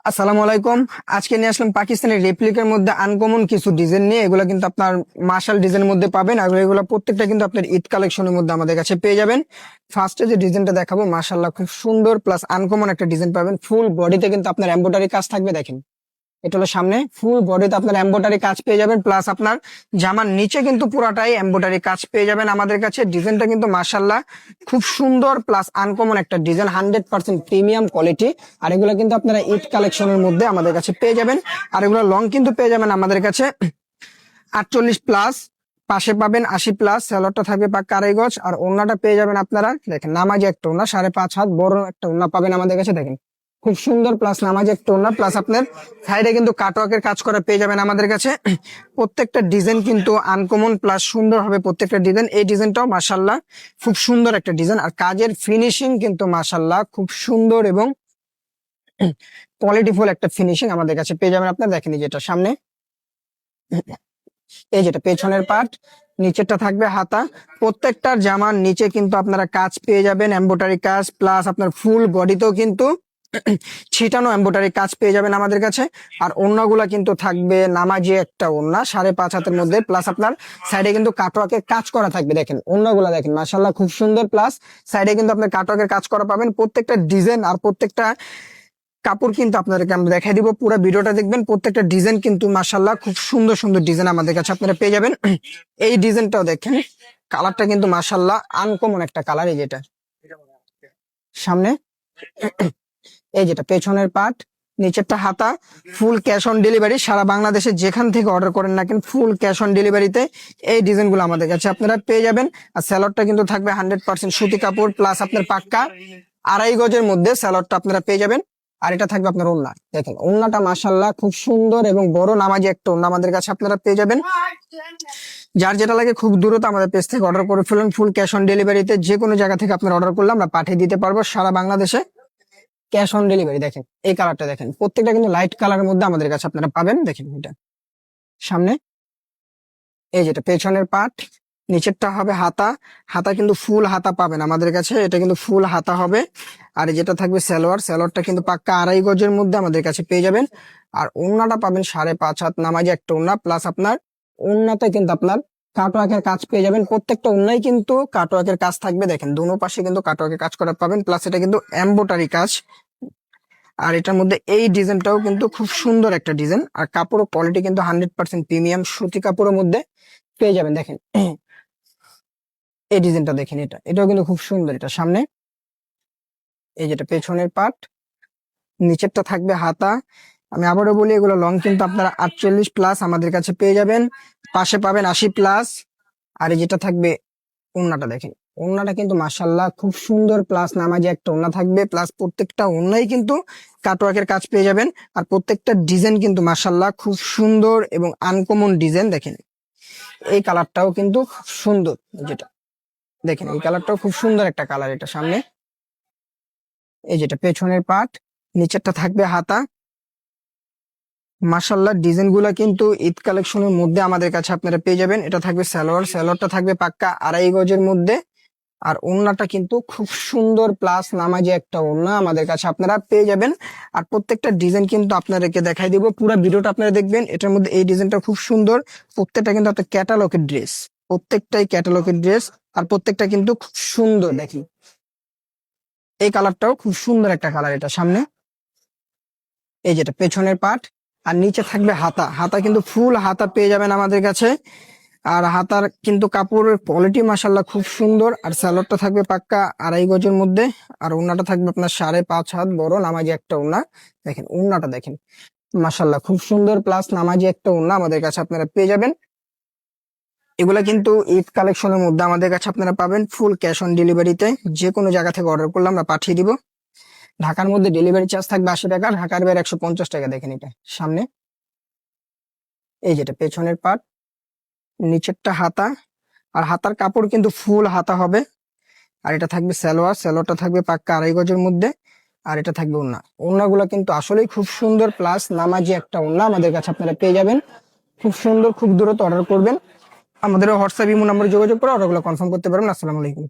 আসসালামু আলাইকুম। আজকে নিয়ে আসলাম পাকিস্তানের রেপ্লিকার মধ্যে আনকমন কিছু ডিজাইন নিয়ে। এগুলো কিন্তু আপনার মার্শাল ডিজাইনের মধ্যে পাবেন, আর এগুলো প্রত্যেকটা কিন্তু আপনার ঈদ কালেকশনের মধ্যে আমাদের কাছে পেয়ে যাবেন। ফার্স্টে যে ডিজাইনটা দেখাবো, মার্শাল্লাহ খুব সুন্দর প্লাস আনকমন একটা ডিজাইন পাবেন। ফুল বডিতে কিন্তু আপনার এমব্রয়ডারি কাজ থাকবে, দেখেন এটা হলো সামনে। ফুল বডিতে আপনার এমব্রয়ডারি কাজ পেয়ে যাবেন, প্লাস আপনার জামার নিচে কিন্তু পুরাটাই এমব্রয়ডারি কাজ পেয়ে যাবেন আমাদের কাছে। ডিজাইনটা কিন্তু মাশাআল্লাহ খুব সুন্দর প্লাস আনকমন একটা ডিজাইন, 100% প্রিমিয়াম কোয়ালিটি। আর এগুলো কিন্তু আপনারা ঈদ কালেকশনের মধ্যে আমাদের কাছে পেয়ে যাবেন। আর এগুলো লং কিন্তু পেয়ে যাবেন আমাদের কাছে 48 প্লাস, পাশে পাবেন 80 প্লাস। স্যালোয়ারটা থাকবে পাক্কা আড়াই গজ, আর ওড়নাটা পেয়ে যাবেন আপনারা, দেখেন নামাজি একটা ওড়না, 5.5 হাত বড় একটা ওড়না পাবেন আমাদের কাছে, দেখেন খুব সুন্দর প্লাস নামাজি একটা ওড়না। প্লাস আপনার সাইডে কিন্তু কাটওয়ার্কের কাজ করা পেয়ে যাবেন আমাদের কাছে। প্রত্যেকটা ডিজাইন কিন্তু আনকমন প্লাস সুন্দর হবে প্রত্যেকটা ডিজাইন। এই ডিজাইনটাও মাশাআল্লাহ খুব সুন্দর একটা ডিজাইন, আর কাজের ফিনিশিং কিন্তু মাশাআল্লাহ খুব সুন্দর এবং কোয়ালিটিফুল একটা ফিনিশিং আমাদের কাছে পেয়ে যাবেন আপনারা। দেখেন যেটা সামনে, এই যেটা পেছনের পার্ট, নিচেরটা থাকবে হাতা। প্রত্যেকটার জামার নিচে কিন্তু আপনারা কাজ পেয়ে যাবেন, এমব্রয়ডারি কাজ, প্লাস আপনার ফুল বডিতেও কিন্তু ছিটানো এমব্রয়ডারি কাজ পেয়ে যাবেন আমাদের কাছে। আর ওড়নাগুলা কিন্তু থাকবে নামাজি একটা ওড়না, 5.5 হাতের মধ্যে, প্লাস আপনার সাইডে কিন্তু কাটওয়ার্কের কাজ করা থাকবে। দেখেন ওড়নাগুলা দেখেন মাশাআল্লাহ খুব সুন্দর, প্লাস সাইডে কিন্তু আপনার কাটওয়ার্কের কাজ করা পাবেন। প্রত্যেকটা ডিজাইন আর প্রত্যেকটা কাপড় কিন্তু আপনাদেরকে আমরা দেখাই দিব, পুরো ভিডিওটা দেখবেন। প্রত্যেকটা ডিজাইন কিন্তু মাশাআল্লাহ খুব সুন্দর সুন্দর ডিজাইন আমাদের কাছে আপনারা পেয়ে যাবেন। এই ডিজাইনটাও দেখেন, কালারটা কিন্তু মাশাআল্লাহ আনকমন একটা কালার। এই যেটা সামনে, এই যেটা পেছনের পার্ট, নিচেরটা হাতা। ফুল ক্যাশ অন ডেলিভারি, সারা বাংলাদেশে যেখান থেকে অর্ডার করেন না কেন ফুল ক্যাশ অন ডেলিভারিতে এই ডিজাইনগুলো আমাদের কাছে আপনারা পেয়ে যাবেন। আর স্যালোয়ারটা কিন্তু থাকবে 100% সুতি কাপড়, প্লাস আপনার পাক্কা আড়াই গজের মধ্যে স্যালোয়ারটা আপনারা পেয়ে যাবেন। আর এটা থাকবে আপনার ওড়না, দেখেন ওড়নাটা মাশাআল্লাহ খুব সুন্দর এবং বড় নামাজি একটা ওড়না আমাদের কাছে আপনারা পেয়ে যাবেন। যার যেটা লাগে খুব দ্রুত আমাদের পেজ থেকে অর্ডার করে ফেলুন। ফুল ক্যাশ অন ডেলিভারিতে যে কোনো জায়গা থেকে আপনারা অর্ডার করলে আমরা পাঠিয়ে দিতে পারবো সারা বাংলাদেশে, ক্যাশ অন ডেলিভারি। দেখেন এই কালারটা দেখেন, প্রত্যেকটা কিন্তু লাইট কালারের মধ্যে আমাদের কাছে আপনারা পাবেন। দেখেন এটা সামনে, এই যেটা পেছনের পার্ট, নিচেরটা হবে হাতা। হাতা কিন্তু ফুল হাতা পাবেন আমাদের কাছে, এটা কিন্তু ফুল হাতা হবে। আর যেটা থাকবে সালোয়ার, সালোয়ারটা কিন্তু পাক্কা আড়াই গজের মধ্যে আমাদের কাছে পেয়ে যাবেন। আর ওড়নাটা পাবেন 5.5 হাত নামাজি একটা ওড়না, প্লাস আপনার ওড়নাতে কিন্তু আপনার কাটওয়ার্কের কাজ পেয়ে যাবেন। প্রত্যেকটা ওড়নাই কিন্তু কাটওয়ার্কের কাজ থাকবে, দেখেন দোনো পাশে কিন্তু কাটওয়ার্কের কাজ করা পাবেন, প্লাস এটা কিন্তু এমব্রয়ডারি কাজ। আর এটার মধ্যে এই ডিজাইনটাও কিন্তু খুব সুন্দর একটা ডিজাইন, আর কাপড়ের কোয়ালিটি কিন্তু 100% প্রিমিয়াম সুতি কাপড়ের মধ্যে পেয়ে যাবেন। দেখেন এই ডিজাইনটা দেখেন, এটাও কিন্তু খুব সুন্দর। এটা সামনে, এই যেটা পেছনের পার্ট, নিচেরটা থাকবে হাতা। আমি আবারও বলি এগুলো লং কিন্তু আপনারা 48 প্লাস আমাদের কাছে পেয়ে যাবেন, পাশে পাবেন 80 প্লাস। আর এই যেটা থাকবে ওড়নাটা দেখেন, ওড়নাটা কিন্তু মাশাআল্লাহ খুব সুন্দর, প্লাস নামাজি একটা ওড়না থাকবে, প্লাস প্রত্যেকটা ওড়নাই কিন্তু কাটওয়ার্কের কাজ পেয়ে যাবেন। আর প্রত্যেকটা ডিজাইন কিন্তু মাশাআল্লাহ খুব সুন্দর এবং আনকমন ডিজাইন। দেখেন এই কালারটাও কিন্তু খুব সুন্দর, যেটা দেখেন এই কালারটাও খুব সুন্দর একটা কালার। এটা সামনে, এই যেটা পেছনের পার্ট, নিচেরটা থাকবে হাতা। মাশাআল্লাহ ডিজাইন গুলা কিন্তু ঈদ কালেকশনের মধ্যে আমাদের কাছে আপনারা পেয়ে যাবেন। এটা থাকবে সালোয়ার, সালোয়ারটা থাকবে পাক্কা আড়াই গজের মধ্যে। আর ওড়নাটা কিন্তু খুব সুন্দর, প্লাস নামাজি একটা ওড়না আমাদের কাছে আপনারা পেয়ে যাবেন। আর প্রত্যেকটা ডিজাইন কিন্তু আপনাদেরকে দেখাই দিব, পুরো ভিডিওটা আপনারা দেখবেন। এটার মধ্যে এই ডিজাইনটা খুব সুন্দর, প্রত্যেকটা কিন্তু আপনার ক্যাটালগের ড্রেস, প্রত্যেকটাই ক্যাটালগের ড্রেস। আর প্রত্যেকটা কিন্তু খুব সুন্দর। দেখি এই কালারটাও খুব সুন্দর একটা কালার। এটা সামনে, এই যেটা পেছনের পার্ট, আর নিচে থাকবে হাতা। হাতা কিন্তু ফুল হাতা পেয়ে যাবেন আমাদের কাছে। আর হাতার কিন্তু কাপড়ের কোয়ালিটি মাশাআল্লাহ খুব সুন্দর। আর সালোয়ারটা থাকবে পাক্কা আড়াই গজের মধ্যে। আর ওড়নাটা থাকবে আপনার 5.5 হাত বড় নামাজি একটা ওড়না। দেখেন ওড়নাটা দেখেন মাশাআল্লাহ খুব সুন্দর, প্লাস নামাজি একটা ওড়না আমাদের কাছে আপনারা পেয়ে যাবেন। এগুলা কিন্তু ঈদ কালেকশনের মধ্যে আমাদের কাছে আপনারা পাবেন ফুল ক্যাশ অন ডেলিভারিতে। যে কোনো জায়গা থেকে অর্ডার করলে আমরা পাঠিয়ে দিব। ঢাকার মধ্যে ডেলিভারি চার্জ থাকবে 80 টাকা, ঢাকার বাইরে 150 টাকা। দেখেন এটা সামনে, এই যেটা পেছনের পার্ট, নিচেরটা হাতা। আর হাতার কাপড় কিন্তু ফুল হাতা হবে। আর এটা থাকবে সালোয়ার, সালোয়ারটা থাকবে পাক্কা আড়াই গজের মধ্যে। আর এটা থাকবে ওড়না, ওড়নাগুলো কিন্তু আসলেই খুব সুন্দর, প্লাস নামাজি একটা ওড়না আমাদের কাছে আপনারা পেয়ে যাবেন। খুব সুন্দর, খুব দ্রুত অর্ডার করবেন। আমাদের হোয়াটসঅ্যাপ ইমো নম্বরে যোগাযোগ করে অর্ডারগুলো কনফার্ম করতে পারবেন। আসসালামু আলাইকুম।